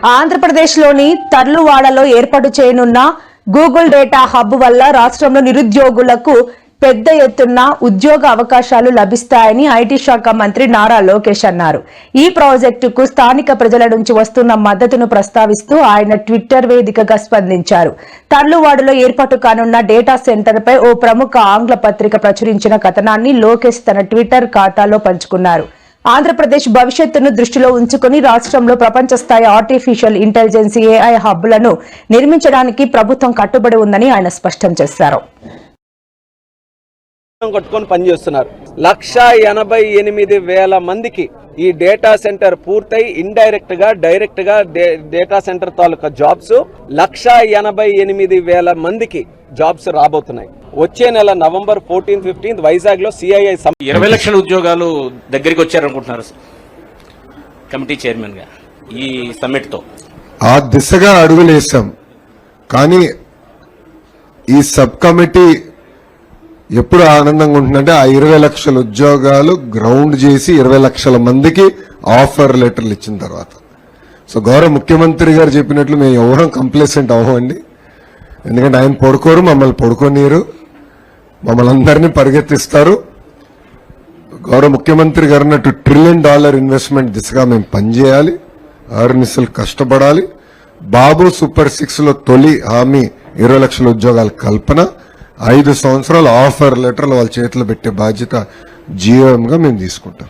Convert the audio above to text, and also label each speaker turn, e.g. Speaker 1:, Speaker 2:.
Speaker 1: ఆంధ్రప్రదేశ్లోని తర్లువాడలో ఏర్పాటు చేయనున్న గూగుల్ డేటా హబ్ వల్ల రాష్ట్రంలో నిరుద్యోగులకు పెద్ద ఎత్తున ఉద్యోగ అవకాశాలు లభిస్తాయని ఐటీ శాఖ మంత్రి నారా లోకేష్ అన్నారు. ఈ ప్రాజెక్టుకు స్థానిక ప్రజల నుంచి వస్తున్న మద్దతును ప్రస్తావిస్తూ ఆయన ట్విట్టర్ వేదికగా స్పందించారు. తర్లువాడలో ఏర్పాటు కానున్న డేటా సెంటర్పై ఓ ప్రముఖ ఆంగ్ల పత్రిక ప్రచురించిన కథనాన్ని లోకేష్ తన ట్విట్టర్ ఖాతాలో పంచుకున్నారు. ఆంధ్రప్రదేశ్ భవిష్యత్తును దృష్టిలో ఉంచుకుని రాష్ట్రంలో ప్రపంచ స్థాయి ఆర్టిఫిషియల్ ఇంటెలిజెన్స్ ఏఐ హబ్లను నిర్మించడానికి ప్రభుత్వం కట్టుబడి ఉందని ఆయన స్పష్టం చేశారు.
Speaker 2: కొట్టుకొని పనిచేస్తున్నారు. 1,88,000 మందికి ఈ డేటా సెంటర్ పూర్తయి ఇండైరెక్ట్ గా డైరెక్ట్ గా డేటా సెంటర్ తాలూకా జాబ్స్ 1,88,000 మందికి జాబ్స్ రాబోతున్నాయి. వచ్చే నెల నవంబర్ 14, 15 వైజాగ్ లో సిఐఐ
Speaker 3: 20 లక్షల ఉద్యోగాలు దగ్గరికి వచ్చారనుకుంటున్నారు కమిటీ చైర్మన్ గా ఈ సమ్మిట్ తో.
Speaker 4: ఆ దిశగా అడుగులేసాం. కానీ ఈ సబ్ కమిటీ ఎప్పుడు ఆనందంగా ఉంటుందంటే ఆ 20 లక్షల ఉద్యోగాలు గ్రౌండ్ చేసి 20 లక్షల మందికి ఆఫర్ లెటర్లు ఇచ్చిన తర్వాత. సో గౌరవ ముఖ్యమంత్రి గారు చెప్పినట్లు మేము ఎవరం కంప్లేసెంట్ అవ్వండి. ఎందుకంటే ఆయన పడుకోరు, మమ్మల్ని పడుకోనీరు, మమ్మల్ని అందరినీ పరిగెత్తిస్తారు. గౌరవ ముఖ్యమంత్రి గారు అన్నట్టు $1 ట్రిలియన్ ఇన్వెస్ట్మెంట్ దిశగా మేము పనిచేయాలి, ఆర్నిసలు కష్టపడాలి. బాబు సూపర్ 6 లో తొలి హామీ 20 లక్షల ఉద్యోగాల కల్పన, 5 సంవత్సరాల ఆఫర్ లెటర్లు వాళ్ళ చేతిలో పెట్టే బాధ్యత జీఎంగా మేము తీసుకుంటాం.